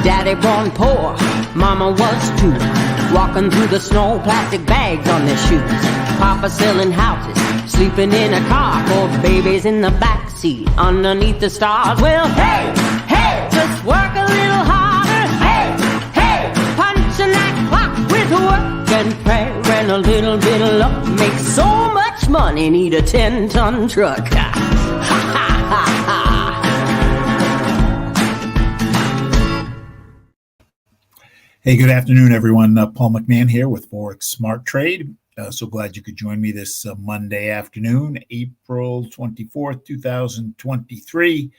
Daddy born poor, mama was too. Walking through the snow, plastic bags on their shoes. Papa selling houses, sleeping in a car. 4 babies in the backseat, underneath the stars. Well, hey, hey, just work a little harder. Hey, hey, punching that clock with work and prayer and a little bit of luck. Make so much money, need a 10-ton truck. Ha, ha, ha, ha. Hey, good afternoon, everyone. Paul McMann here with Forex Smart Trade. So glad you could join me this Monday afternoon, April 24th, 2023.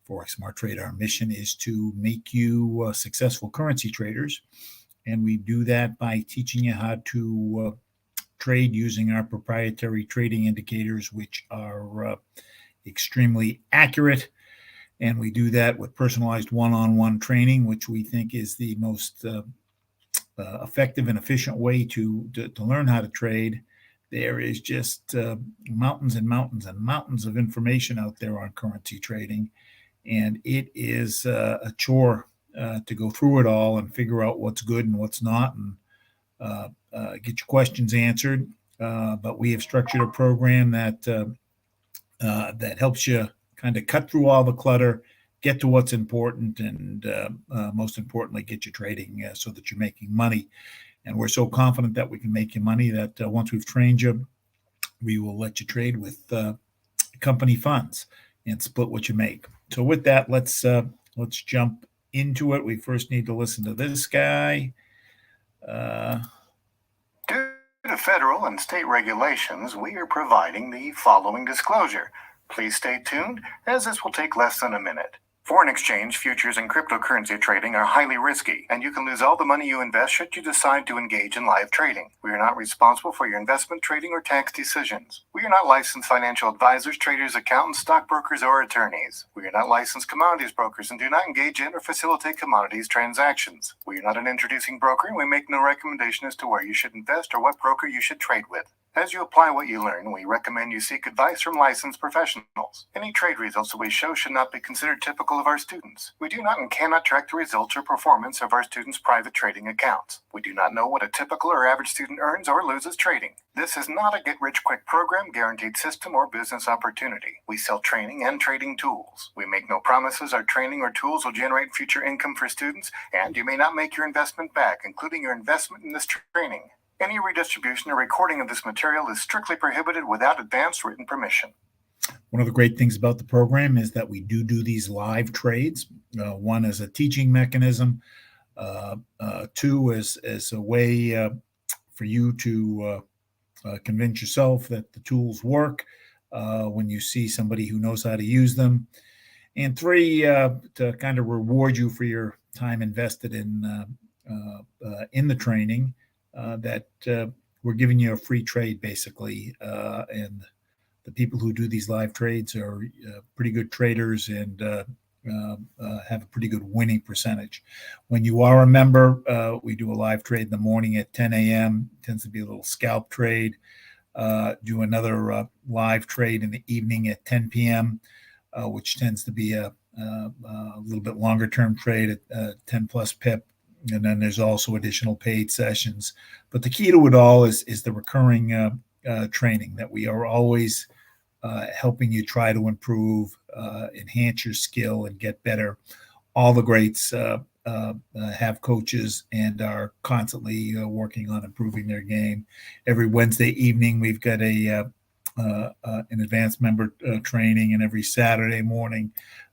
Forex Smart Trade, our mission is to make you successful currency traders. And we do that by teaching you how to trade using our proprietary trading indicators, which are extremely accurate. And we do that with personalized one-on-one training, which we think is the most effective and efficient way to learn how to trade. There is just mountains and mountains and mountains of information out there on currency trading. And it is a chore to go through it all and figure out what's good and what's not, and get your questions answered. But we have structured a program that helps you kind of cut through all the clutter, get to what's important, and most importantly, get you trading so that you're making money. And we're so confident that we can make you money that once we've trained you, we will let you trade with company funds and split what you make. So with that, let's jump into it. We first need to listen to this guy. Due to federal and state regulations, we are providing the following disclosure. Please stay tuned, as this will take less than a minute. Foreign exchange, futures, and cryptocurrency trading are highly risky, and you can lose all the money you invest should you decide to engage in live trading. We are not responsible for your investment, trading, or tax decisions. We are not licensed financial advisors, traders, accountants, stockbrokers, or attorneys. We are not licensed commodities brokers and do not engage in or facilitate commodities transactions. We are not an introducing broker, and we make no recommendation as to where you should invest or what broker you should trade with. As you apply what you learn, we recommend you seek advice from licensed professionals. Any trade results that we show should not be considered typical of our students. We do not and cannot track the results or performance of our students' private trading accounts. We do not know what a typical or average student earns or loses trading. This is not a get-rich-quick program, guaranteed system, or business opportunity. We sell training and trading tools. We make no promises our training or tools will generate future income for students, and you may not make your investment back, including your investment in this training. Any redistribution or recording of this material is strictly prohibited without advance written permission. One of the great things about the program is that we do these live trades. One as a teaching mechanism, two as a way for you to convince yourself that the tools work when you see somebody who knows how to use them, and three, to kind of reward you for your time invested in the training. That we're giving you a free trade, basically, and the people who do these live trades are pretty good traders and have a pretty good winning percentage. When you are a member, we do a live trade in the morning at 10 a.m. It tends to be a little scalp trade. Do another live trade in the evening at 10 p.m., which tends to be a little bit longer term trade at 10 plus pip. And then there's also additional paid sessions. But the key to it all is the recurring training that we are always helping you try to improve, enhance your skill, and get better. All the greats have coaches and are constantly working on improving their game. Every Wednesday evening, we've got an advanced member training, and every Saturday morning,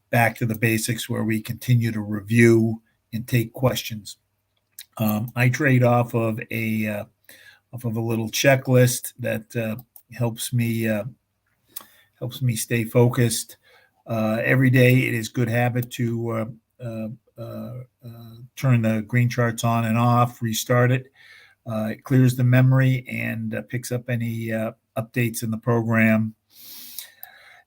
back to the basics, where we continue to review and take questions. I trade off of a little checklist that helps me stay focused. Every day, it is good habit to turn the green charts on and off, restart it. It clears the memory and picks up any updates in the program.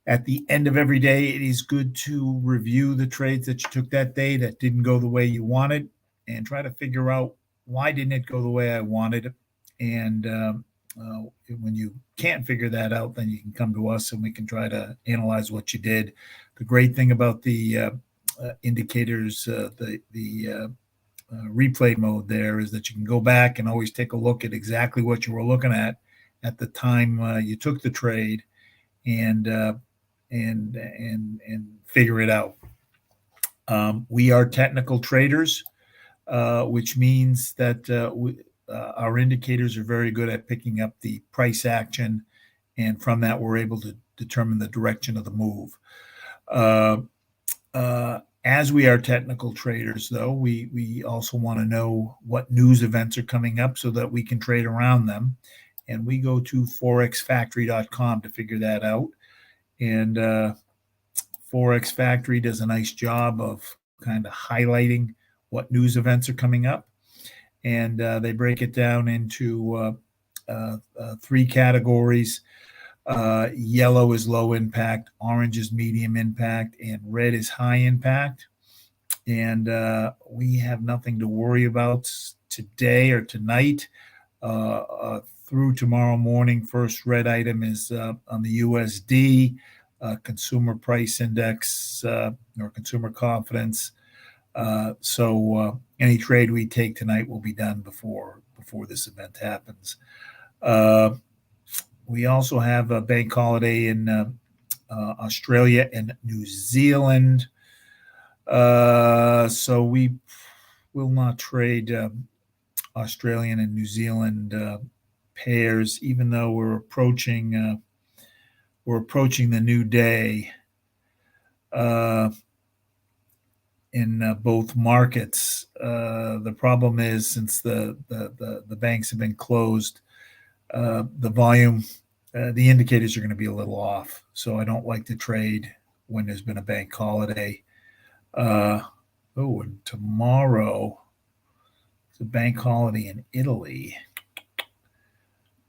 At the end of every day, it is good to review the trades that you took that day that didn't go the way you wanted, and try to figure out why didn't it go the way I wanted. And when you can't figure that out, then you can come to us and we can try to analyze what you did. The great thing about the indicators, the replay mode there is that you can go back and always take a look at exactly what you were looking at the time you took the trade, and figure it out. We are technical traders, which means that our indicators are very good at picking up the price action, and from that we're able to determine the direction of the move. As we are technical traders, though, we also want to know what news events are coming up so that we can trade around them. And we go to forexfactory.com to figure that out. And Forex Factory does a nice job of kind of highlighting what news events are coming up. And they break it down into 3 categories. Yellow is low impact, orange is medium impact, and red is high impact. And we have nothing to worry about today or tonight. Through tomorrow morning, first red item is on the USD, consumer price index, or consumer confidence. So any trade we take tonight will be done before this event happens. We also have a bank holiday in Australia and New Zealand. So we will not trade Australian and New Zealand pairs, even though we're approaching the new day in both markets. The problem is, since the banks have been closed, the volume, the indicators are going to be a little off. So I don't like to trade when there's been a bank holiday. And tomorrow it's a bank holiday in Italy.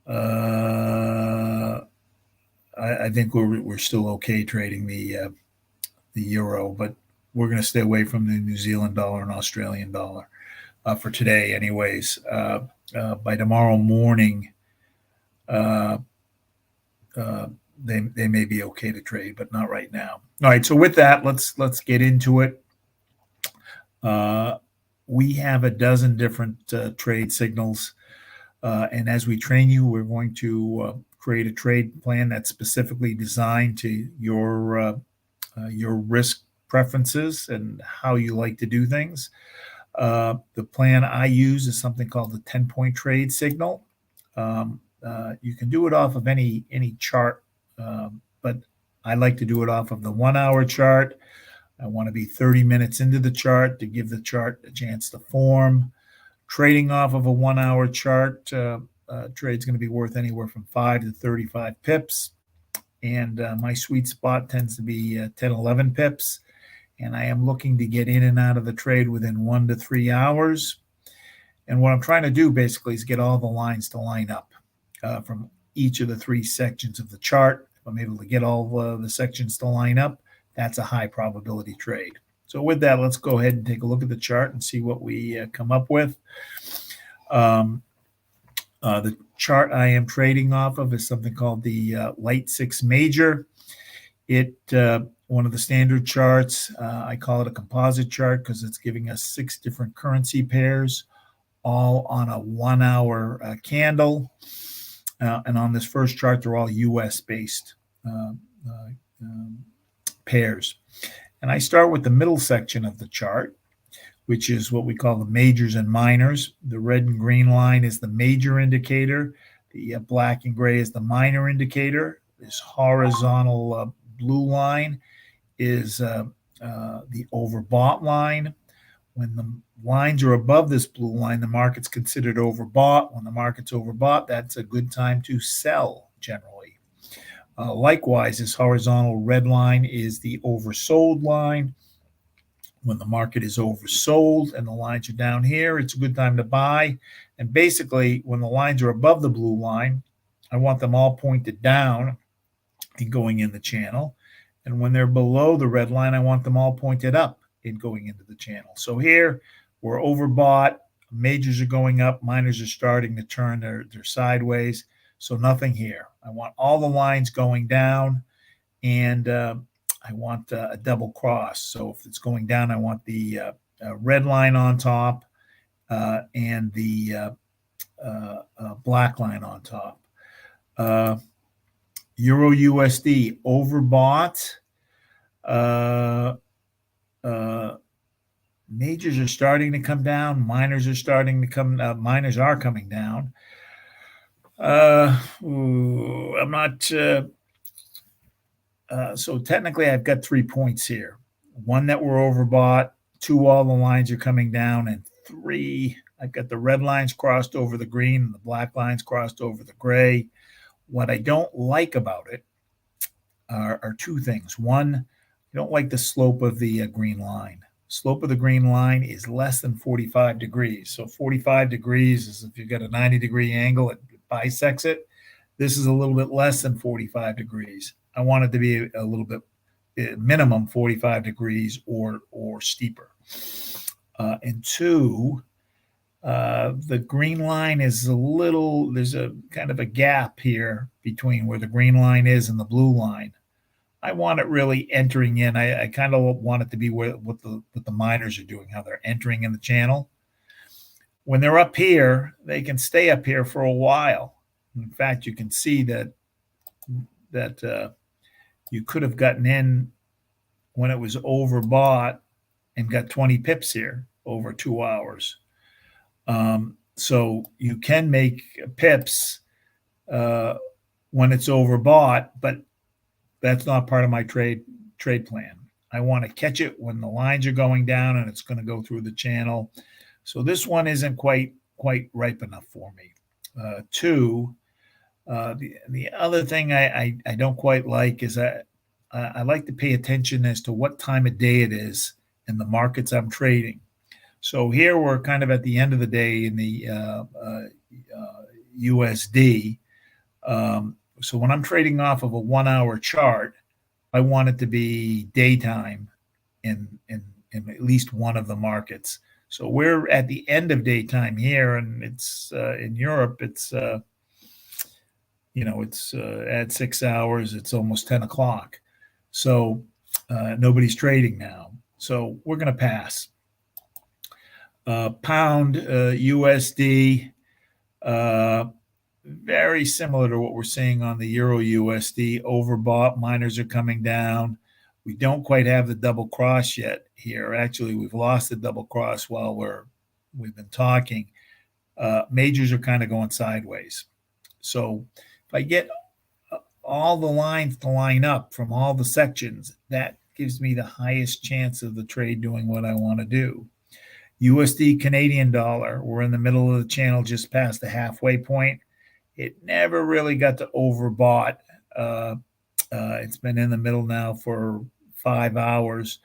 I think we're still okay trading the euro, but we're going to stay away from the New Zealand dollar and Australian dollar for today, anyways. By tomorrow morning, they may be okay to trade, but not right now. All right, so with that, let's get into it. We have a dozen different trade signals. And as we train you, we're going to create a trade plan that's specifically designed to your risk preferences and how you like to do things. The plan I use is something called the 10-point trade signal. You can do it off of any chart, but I like to do it off of the 1-hour chart. I want to be 30 minutes into the chart to give the chart a chance to form. Trading off of a 1-hour chart, trade's going to be worth anywhere from 5 to 35 pips. And my sweet spot tends to be 10, 11 pips. And I am looking to get in and out of the trade within 1 to 3 hours. And what I'm trying to do basically is get all the lines to line up from each of the 3 sections of the chart. If I'm able to get all the sections to line up, that's a high probability trade. So with that, let's go ahead and take a look at the chart and see what we come up with. The chart I am trading off of is something called the Light 6 Major. One of the standard charts, I call it a composite chart because it's giving us 6 different currency pairs, all on a 1-hour candle. And on this first chart, they're all US-based pairs. And I start with the middle section of the chart, which is what we call the majors and minors. The red and green line is the major indicator. The black and gray is the minor indicator. This horizontal blue line is the overbought line. When the lines are above this blue line, the market's considered overbought. When the market's overbought, that's a good time to sell generally. Likewise, this horizontal red line is the oversold line. When the market is oversold and the lines are down here, it's a good time to buy. And basically, when the lines are above the blue line, I want them all pointed down and going in the channel. And when they're below the red line, I want them all pointed up and going into the channel. So here, we're overbought. Majors are going up. Minors are starting to turn. They're sideways. So nothing here. I want all the lines going down. And I want a double cross. So if it's going down, I want the red line on top and the black line on top. Euro USD overbought. Majors are starting to come down. Minors are starting to come. Minors are coming down. I'm not. So technically, I've got 3 points here. One that we're overbought. Two, all the lines are coming down, and three, I've got the red lines crossed over the green and the black lines crossed over the gray. What I don't like about it are two things. One, I don't like the slope of the green line. Slope of the green line is less than 45 degrees. So 45 degrees is if you've got a 90-degree angle, it bisects it. This is a little bit less than 45 degrees. I want it to be a little bit minimum 45 degrees or steeper. And two, the green line is there's a kind of a gap here between where the green line is and the blue line. I want it really entering in. I kind of want it to be what the miners are doing, how they're entering in the channel. When they're up here, they can stay up here for a while. In fact, you can see that you could have gotten in when it was overbought and got 20 pips here over 2 hours. So you can make pips when it's overbought, but that's not part of my trade plan. I want to catch it when the lines are going down and it's going to go through the channel. So this one isn't quite ripe enough for me. Two, the other thing I don't quite like is that I like to pay attention as to what time of day it is in the markets I'm trading. So here we're kind of at the end of the day in the USD. So when I'm trading off of a 1 hour chart, I want it to be daytime in at least one of the markets. So we're at the end of daytime here, and it's in Europe. It's it's at 6 hours. It's almost 10 o'clock. So nobody's trading now. So we're going to pass. Pound USD, very similar to what we're seeing on the Euro USD. Overbought, miners are coming down. We don't quite have the double cross yet here. Actually, we've lost the double cross while we've been talking. Majors are kind of going sideways. So if I get all the lines to line up from all the sections, that gives me the highest chance of the trade doing what I want to do. USD Canadian dollar, we're in the middle of the channel just past the halfway point. It never really got to overbought. It's been in the middle now for 5 hours.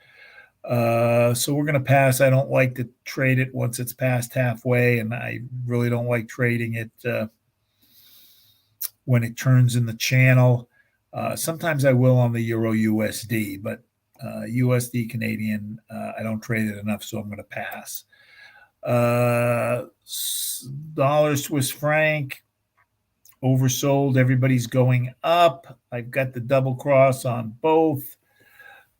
So we're going to pass. I don't like to trade it once it's past halfway, and I really don't like trading it when it turns in the channel. Sometimes I will on the Euro USD, but USD Canadian, I don't trade it enough, so I'm going to pass. Dollar Swiss franc, oversold. Everybody's going up. I've got the double cross on both.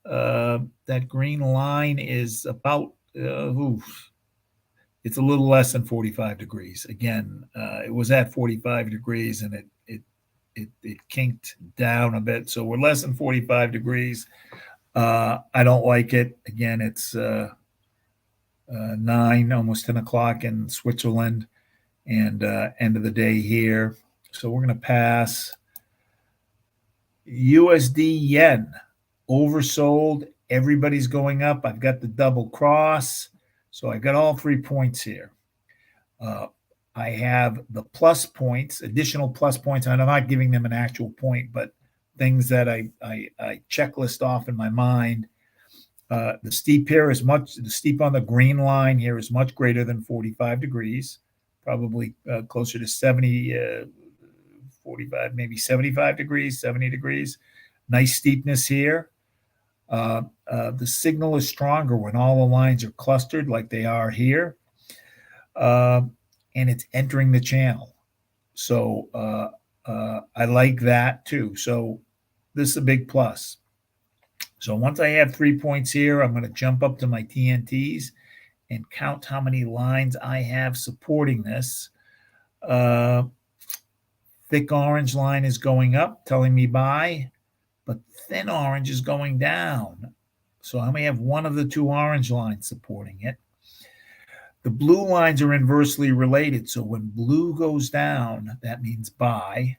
That green line is about, it's a little less than 45 degrees. Again, it was at 45 degrees and it kinked down a bit. So we're less than 45 degrees. I don't like it. Again, it's 9, almost 10 o'clock in Switzerland, and end of the day here. So we're going to pass. USD yen, oversold. Everybody's going up. I've got the double cross. So I've got all 3 points here. I have the plus points, additional plus points. I'm not giving them an actual point, but things that I checklist off in my mind. The steep here is the steep on the green line here is much greater than 45 degrees, probably closer to 70, 45, maybe 75 degrees, 70 degrees. Nice steepness here. The signal is stronger when all the lines are clustered like they are here. And it's entering the channel. So I like that too. So this is a big plus. So once I have 3 points here, I'm going to jump up to my TNTs and count how many lines I have supporting this. Thick orange line is going up, telling me buy, but thin orange is going down. So I may have one of the two orange lines supporting it. The blue lines are inversely related. So when blue goes down, that means buy.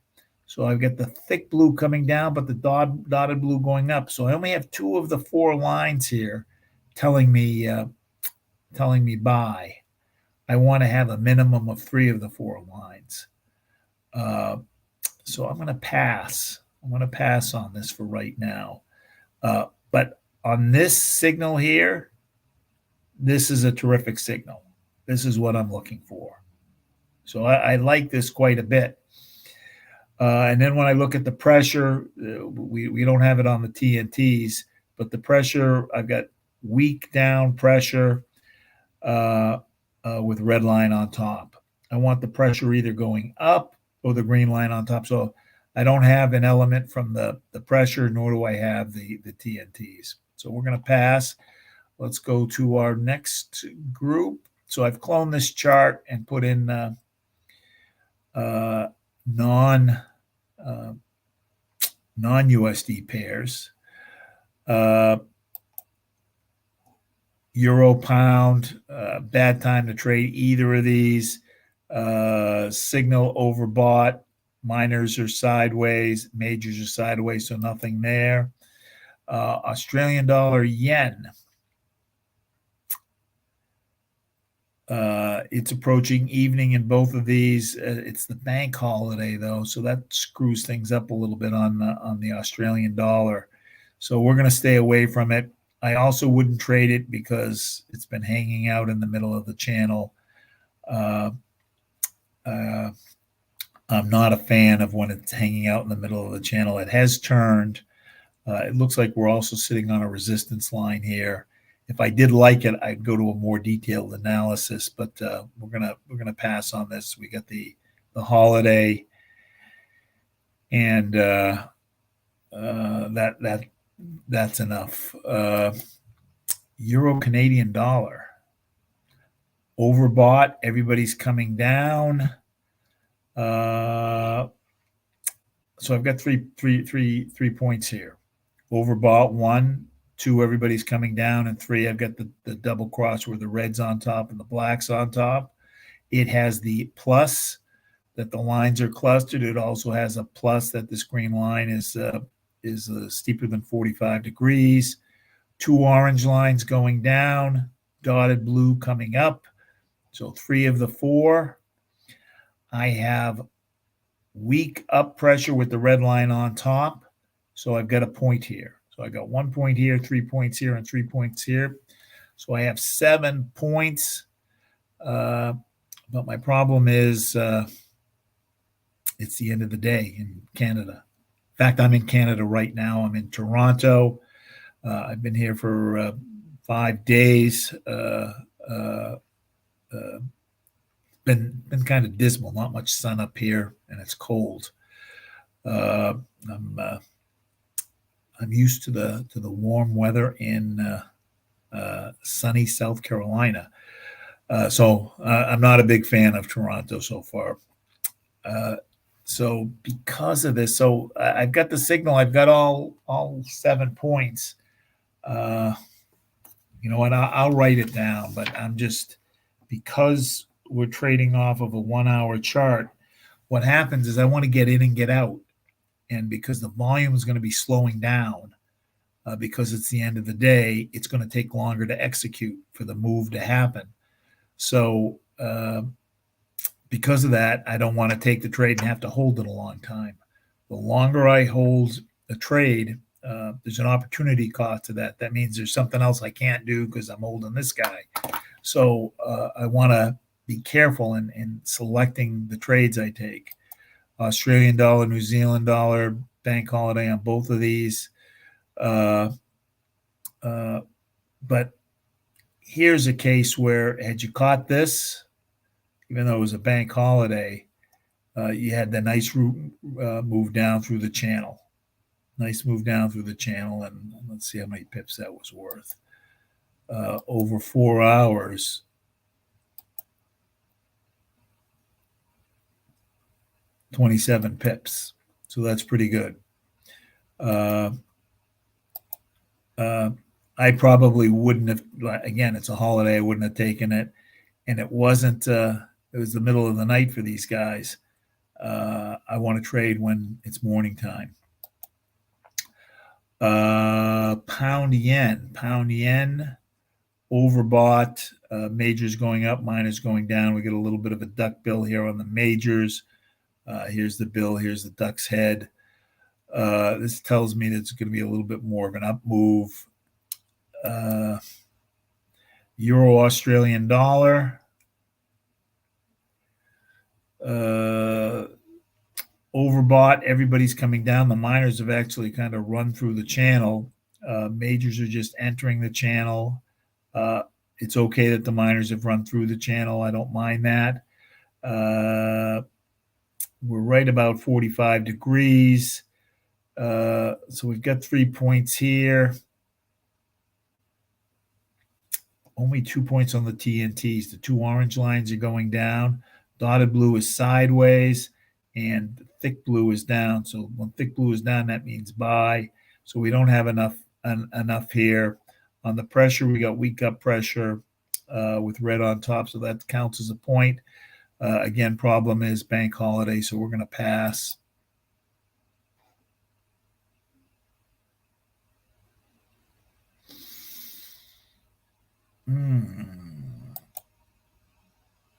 So I've got the thick blue coming down, but the dotted blue going up. So I only have two of the four lines here telling me buy. I want to have a minimum of three of the four lines. So I'm going to pass. I'm going to pass on this for right now. But on this signal here, this is a terrific signal. This is what I'm looking for. So I like this quite a bit. And then when I look at the pressure, we don't have it on the TNTs, but the pressure, I've got weak down pressure with red line on top. I want the pressure either going up or the green line on top. So I don't have an element from the pressure, nor do I have the TNTs. So we're going to pass. Let's go to our next group. So I've cloned this chart and put in non-USD pairs. Euro pound, bad time to trade either of these. Signal overbought, minors are sideways, majors are sideways, so nothing there. Australian dollar yen. It's approaching evening in both of these. It's the bank holiday though, so that screws things up a little bit on the Australian dollar. So we're going to stay away from it. I also wouldn't trade it because it's been hanging out in the middle of the channel. I'm not a fan of when it's hanging out in the middle of the channel. It has turned. It looks like we're also sitting on a resistance line here. If I did like it, I'd go to a more detailed analysis, but we're gonna pass on this. We got the holiday, and that's enough. Euro Canadian dollar overbought. Everybody's coming down. So I've got three points here. Overbought 1, 2, everybody's coming down, and 3, I've got the double cross where the red's on top and the black's on top. It has the plus that the lines are clustered. It also has a plus that this green line is steeper than 45 degrees. 2 orange lines going down, dotted blue coming up. So 3 of the 4. I have weak up pressure with the red line on top. So I've got a point here. So I got 1 point here, 3 points here, and 3 points here. So I have 7 points. But my problem is it's the end of the day in Canada. In fact, I'm in Canada right now. I'm in Toronto. I've been here for 5 days. Been kind of dismal. Not much sun up here, and it's cold. I'm used to the warm weather in sunny South Carolina. So I'm not a big fan of Toronto so far. So because of this, so I've got the signal. I've got all 7 points. You know what? I'll write it down, but I'm just, because we're trading off of a 1 hour chart, what happens is I want to get in and get out. And because the volume is going to be slowing down, because it's the end of the day, it's going to take longer to execute for the move to happen. So because of that, I don't want to take the trade and have to hold it a long time. The longer I hold a trade, there's an opportunity cost to that. That means there's something else I can't do because I'm holding this guy. So I want to be careful in selecting the trades I take. Australian dollar, New Zealand dollar, bank holiday on both of these. But here's a case where, had you caught this, even though it was a bank holiday, you had the nice move down through the channel. Nice move down through the channel, and let's see how many pips that was worth. Over 4 hours, 27 pips. So that's pretty good. I probably wouldn't have, again, it's a holiday, I wouldn't have taken it. And it wasn't, it was the middle of the night for these guys. I want to trade when it's morning time. Pound yen overbought. Majors going up, minors going down. We get a little bit of a duck bill here on the majors. Here's the bill. Here's the duck's head. This tells me that it's going to be a little bit more of an up move. Euro Australian dollar. Overbought. Everybody's coming down. The minors have actually kind of run through the channel. Majors are just entering the channel. It's okay that the minors have run through the channel. I don't mind that. We're right about 45 degrees. So we've got 3 points here. Only 2 points on the TNTs. The two orange lines are going down. Dotted blue is sideways, and thick blue is down. So when thick blue is down, that means buy. So we don't have enough here. On the pressure, we got weak up pressure with red on top, so that counts as a point. Again, problem is bank holiday, so we're going to pass.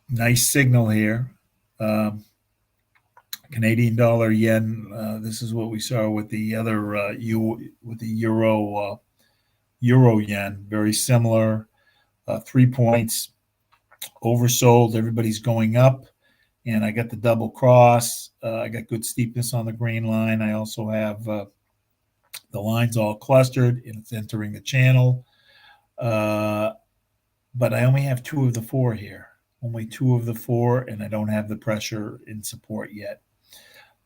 Nice signal here. Canadian dollar, yen. This is what we saw with the other with the euro yen. Very similar. 3 points. Oversold. Everybody's going up, and I got the double cross. I got good steepness on the green line. I also have the lines all clustered, and it's entering the channel. But I only have 2 of the 4 here. Only 2 of the 4, and I don't have the pressure in support yet.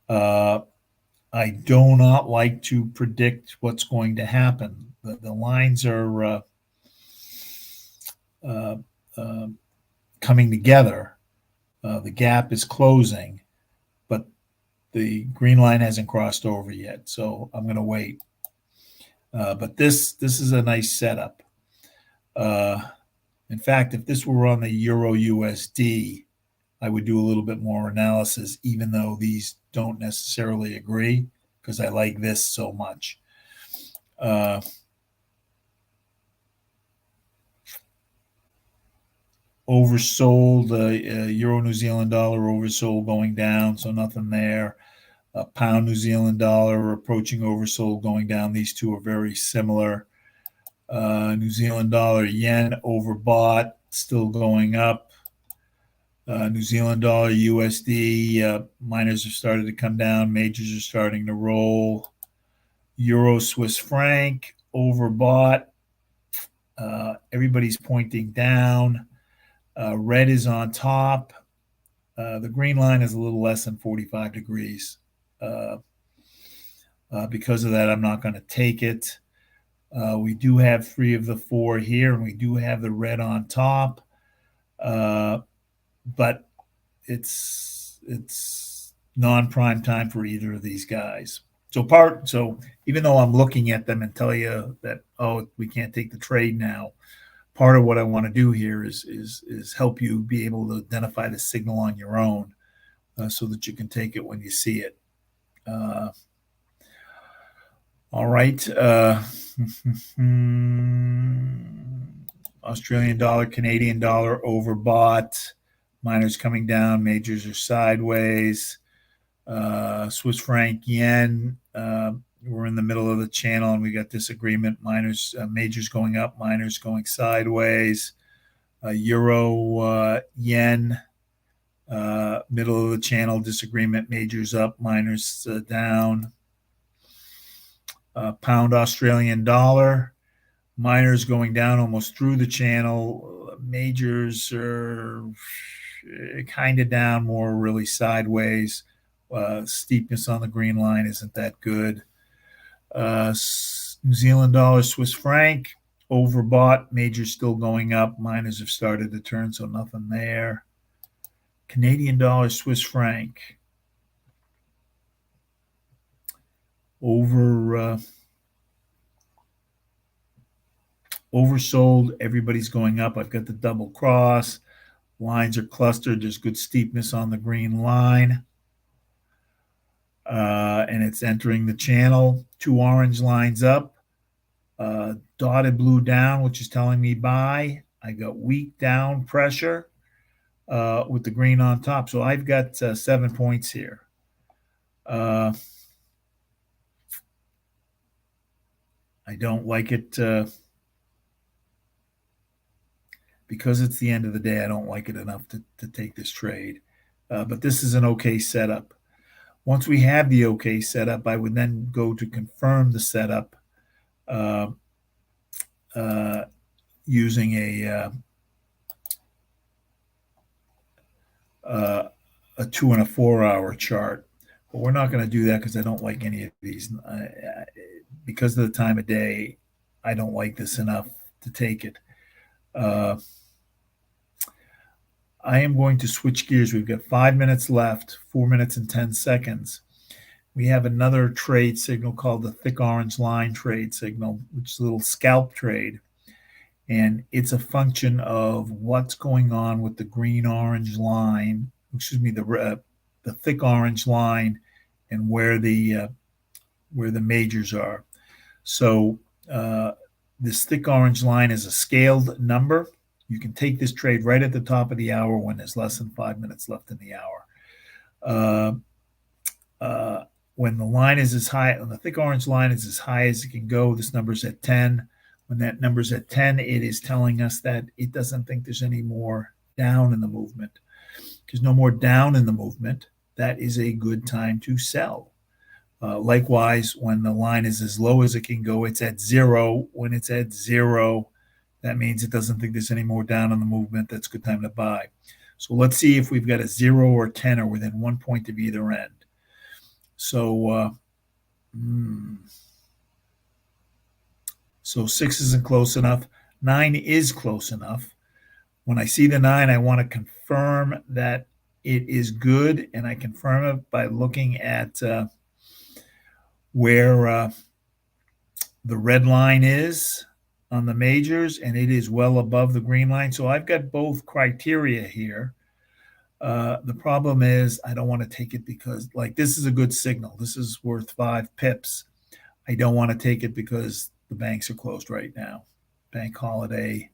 I do not like to predict what's going to happen. The lines are coming together. The gap is closing, but the green line hasn't crossed over yet, so I'm going to wait. But this is a nice setup. In fact, if this were on the Euro USD, I would do a little bit more analysis, even though these don't necessarily agree, because I like this so much. Oversold, Euro New Zealand dollar oversold going down, so nothing there. Pound New Zealand dollar approaching oversold going down. These two are very similar. New Zealand dollar yen overbought, still going up. New Zealand dollar USD, minors have started to come down, majors are starting to roll. Euro Swiss franc overbought. Everybody's pointing down. Red is on top. The green line is a little less than 45 degrees. Because of that, I'm not going to take it. We do have 3 of the 4 here, and we do have the red on top. But it's non-prime time for either of these guys. So even though I'm looking at them and tell you that, we can't take the trade now, part of what I want to do here is help you be able to identify the signal on your own, so that you can take it when you see it. All right. Australian dollar, Canadian dollar overbought. Minors coming down, majors are sideways. Swiss franc, yen. We're in the middle of the channel, and we got disagreement. Majors going up, minors going sideways. Euro, yen. Middle of the channel, disagreement. Majors up, minors down. Pound Australian dollar. Minors going down almost through the channel. Majors are kind of down, more really sideways. Steepness on the green line isn't that good. New Zealand dollar, Swiss franc, overbought. Majors still going up. Minors have started to turn, so nothing there. Canadian dollar, Swiss franc, oversold. Everybody's going up. I've got the double cross. Lines are clustered. There's good steepness on the green line. And it's entering the channel. 2 orange lines up. Dotted blue down, which is telling me buy. I got weak down pressure with the green on top. So I've got 7 points here. I don't like it because it's the end of the day. I don't like it enough to take this trade. But this is an okay setup. Once we have the okay setup, I would then go to confirm the setup using a 2 and a 4 hour chart. But we're not going to do that because I don't like any of these. Because of the time of day, I don't like this enough to take it. I am going to switch gears. We've got 5 minutes left, 4 minutes and 10 seconds. We have another trade signal called the thick orange line trade signal, which is a little scalp trade. And it's a function of what's going on with the green-orange line, the thick orange line, and where the majors are. So this thick orange line is a scaled number. You can take this trade right at the top of the hour when there's less than 5 minutes left in the hour. When the line is as high, when the thick orange line is as high as it can go, this number's at 10. When that number's at 10, it is telling us that it doesn't think there's any more down in the movement. There's no more down in the movement. That is a good time to sell. Likewise, when the line is as low as it can go, it's at 0. When it's at 0, that means it doesn't think there's any more down in the movement. That's a good time to buy. So let's see if we've got a 0 or 10 or within 1 point of either end. So, so 6 isn't close enough. 9 is close enough. When I see the 9, I want to confirm that it is good, and I confirm it by looking at where the red line is on the majors, and it is well above the green line. So I've got both criteria here. The problem is I don't want to take it because, like, this is a good signal. This is worth 5 pips. I don't want to take it because the banks are closed right now. Bank holiday.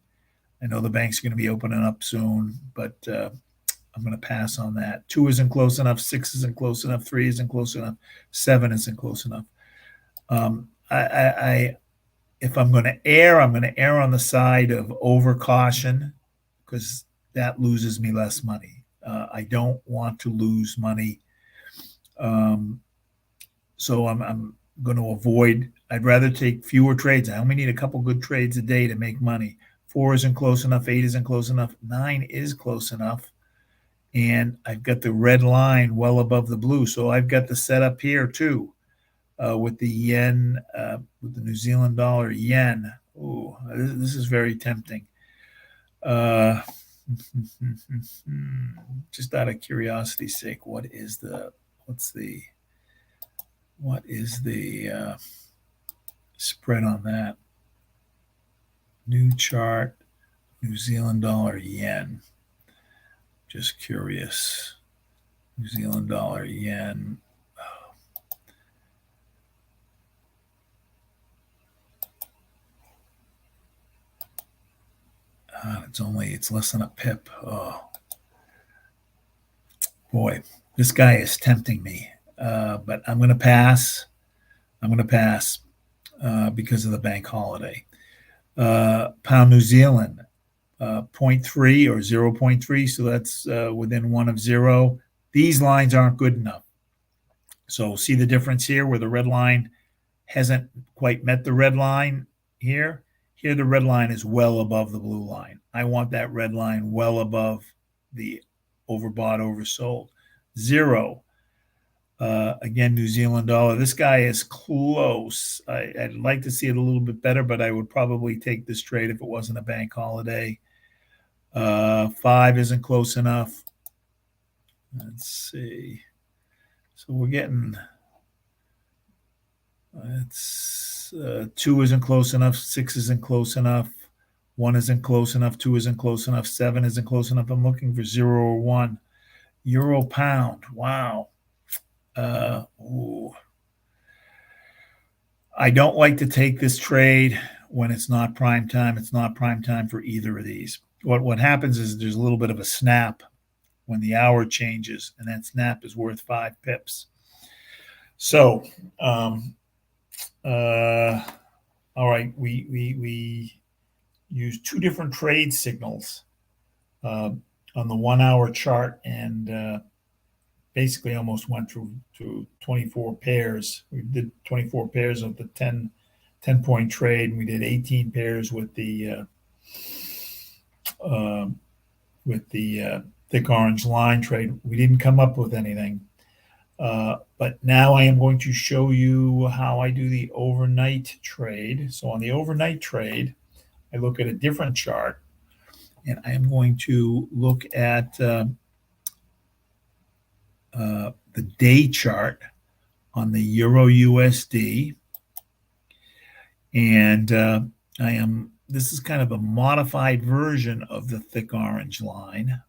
I know the banks are going to be opening up soon, but I'm going to pass on that. 2 isn't close enough. 6 isn't close enough. 3 isn't close enough. 7 isn't close enough. If I'm going to err, I'm going to err on the side of over caution because that loses me less money. I don't want to lose money. So I'm going to avoid. I'd rather take fewer trades. I only need a couple good trades a day to make money. 4 isn't close enough. 8 isn't close enough. 9 is close enough. And I've got the red line well above the blue. So I've got the setup here too with the yen, with the New Zealand dollar yen. Ooh, this is very tempting. Just out of curiosity's sake, what is the spread on that? New chart, New Zealand dollar yen. Just curious. New Zealand dollar yen. It's less than a pip. Oh boy, this guy is tempting me. But I'm going to pass. Because of the bank holiday. Pound New Zealand, 0.3 or 0.3. So that's within 1 of 0. These lines aren't good enough. So see the difference here where the red line hasn't quite met the red line here. Here, the red line is well above the blue line. I want that red line well above the overbought, oversold. 0. Again, New Zealand dollar. This guy is close. I'd like to see it a little bit better, but I would probably take this trade if it wasn't a bank holiday. 5 isn't close enough. Let's see. So we're getting, it's 2 isn't close enough. 6 isn't close enough. 1 isn't close enough. 2 isn't close enough. 7 isn't close enough. I'm looking for 0 or 1. Euro pound. Wow. I don't like to take this trade when it's not prime time. It's not prime time for either of these. What happens is there's a little bit of a snap when the hour changes, and that snap is worth 5 pips. So, all right, we use 2 different trade signals on the 1 hour chart, and basically almost went through 24 pairs. We did 24 pairs of the 10-point trade, and we did 18 pairs with the thick orange line trade. We didn't come up with anything. But now I am going to show you how I do the overnight trade. So on the overnight trade, I look at a different chart, and I am going to look at the day chart on the Euro USD. And this is kind of a modified version of the thick orange line.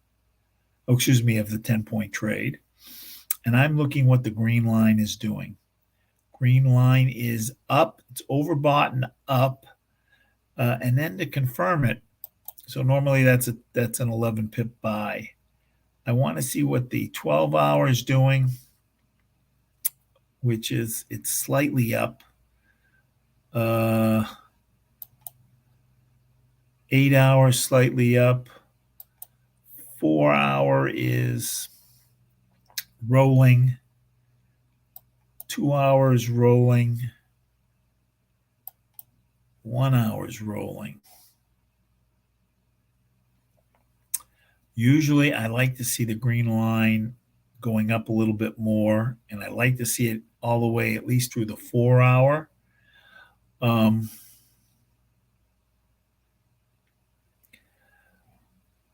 Oh, excuse me, of the 10-point trade. And I'm looking what the green line is doing. Green line is up. It's overbought and up. And then to confirm it, so normally that's an 11 pip buy. I want to see what the 12 hour is doing, which is it's slightly up. 8 hours slightly up. 4 hour is rolling. 2 hours rolling. 1 hour is rolling. Usually I like to see the green line going up a little bit more, and I like to see it all the way at least through the 4 hour.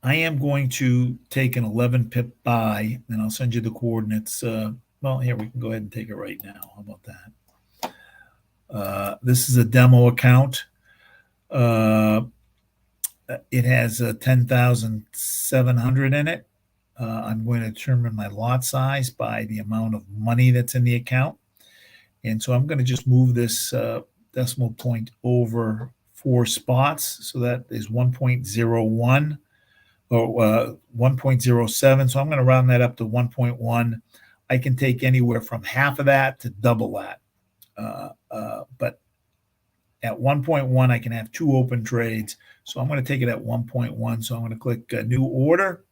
I am going to take an 11 pip buy, and I'll send you the coordinates. Well, here, we can go ahead and take it right now. How about that? This is a demo account. It has 10,700 in it. I'm going to determine my lot size by the amount of money that's in the account. And so I'm going to just move this decimal point over 4 spots. So that is 1.01 or 1.07. So I'm going to round that up to 1.1. I can take anywhere from half of that to double that. But at 1.1, I can have 2 open trades. So I'm going to take it at 1.1. So I'm going to click New Order.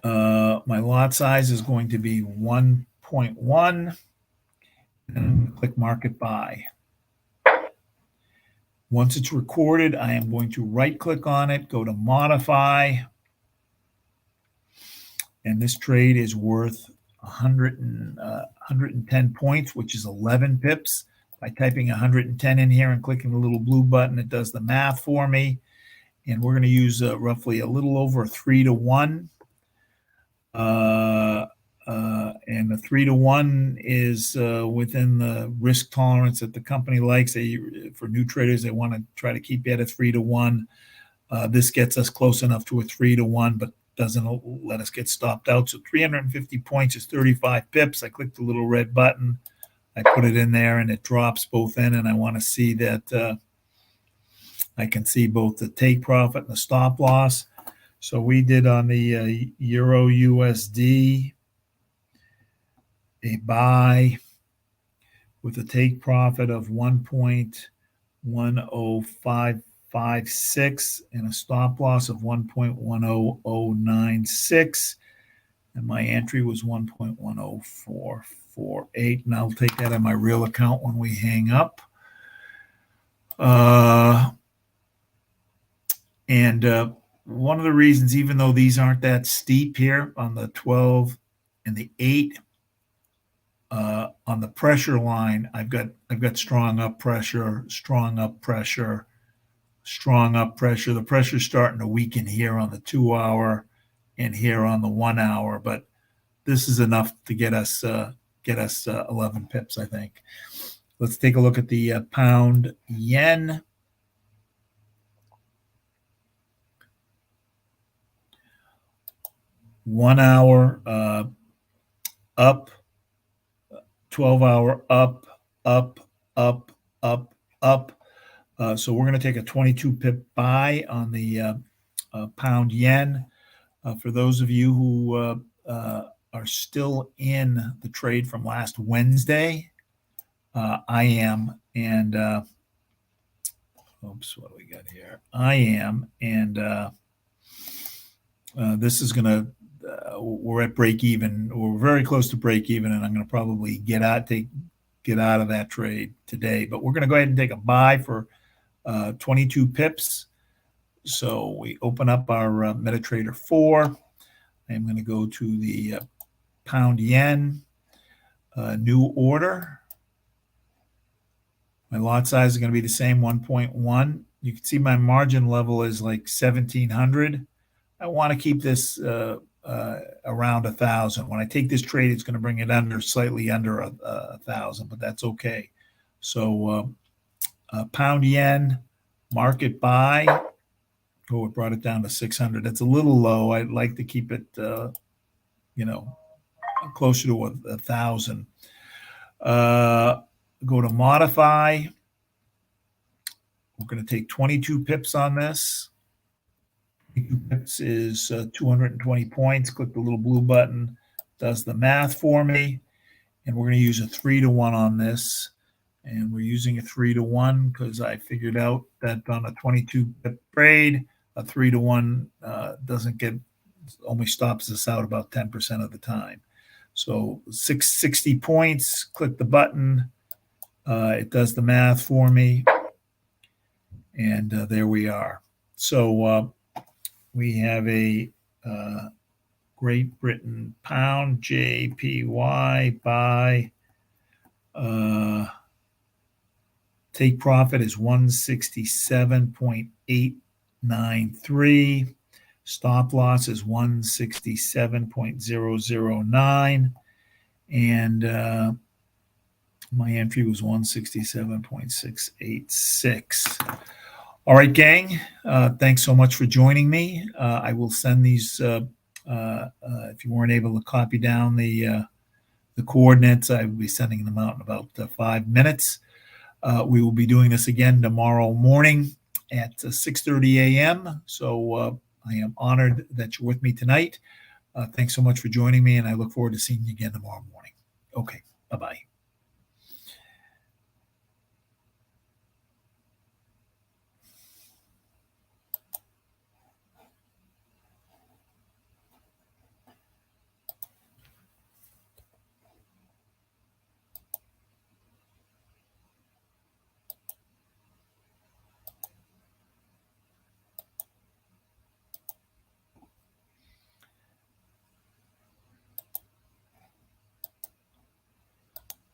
My lot size is going to be 1.1. And click Market Buy. Once it's recorded, I am going to right-click on it, go to Modify. And this trade is worth 110 points, which is 11 pips. By typing 110 in here and clicking the little blue button, it does the math for me. And we're going to use roughly a little over 3-to-1. And the 3-to-1 is within the risk tolerance that the company likes. For new traders, they want to try to keep it at 3-to-1. This gets us close enough to a 3-to-1, but doesn't let us get stopped out. So 350 points is 35 pips. I click the little red button. I put it in there, and it drops both in, and I want to see that I can see both the take profit and the stop loss. So we did on the Euro USD a buy with a take profit of 1.10556 and a stop loss of 1.10096. And my entry was 1.10448. And I'll take that on my real account when we hang up. And one of the reasons, even though these aren't that steep here on the 12 and the 8 on the pressure line. I've got strong up pressure, strong up pressure, strong up pressure. The pressure's starting to weaken here on the 2 hour and here on the 1 hour, but this is enough to get us 11 pips, I think. Let's take a look at the pound yen. One hour up, 12 hour up, up, up, up, up. So we're going to take a 22 pip buy on the pound yen. For those of you who are still in the trade from last Wednesday, I am, and oops, what do we got here? I am, and this is going to, we're at break even. We're very close to break even, and I'm going to probably get out of that trade today. But we're going to go ahead and take a buy for 22 pips. So we open up our MetaTrader 4. I'm going to go to the pound yen, new order. My lot size is going to be the same, 1.1. You can see my margin level is like 1,700. I want to keep this around 1,000. When I take this trade, it's going to bring it under, slightly under 1,000, but that's okay. So pound yen, market buy. Oh, it brought it down to 600. That's a little low. I'd like to keep it, closer to 1,000. Go to modify. We're going to take 22 pips on this. 22 pips is 220 points. Click the little blue button. Does the math for me. And we're going to use a 3-to-1 on this. And we're using a 3-to-1 because I figured out that on a 22 pip trade, a 3-to-1 only stops us out about 10% of the time. So 660 points. Click the button. It does the math for me. And there we are. So we have a Great Britain pound, JPY, buy. Take profit is 167.893. Stop loss is 167.009. And my entry was 167.686. All right, gang. Thanks so much for joining me. I will send these, if you weren't able to copy down the coordinates, I will be sending them out in about 5 minutes. We will be doing this again tomorrow morning at 6:30 a.m. So I am honored that you're with me tonight. Thanks so much for joining me, and I look forward to seeing you again tomorrow morning. Okay, bye-bye.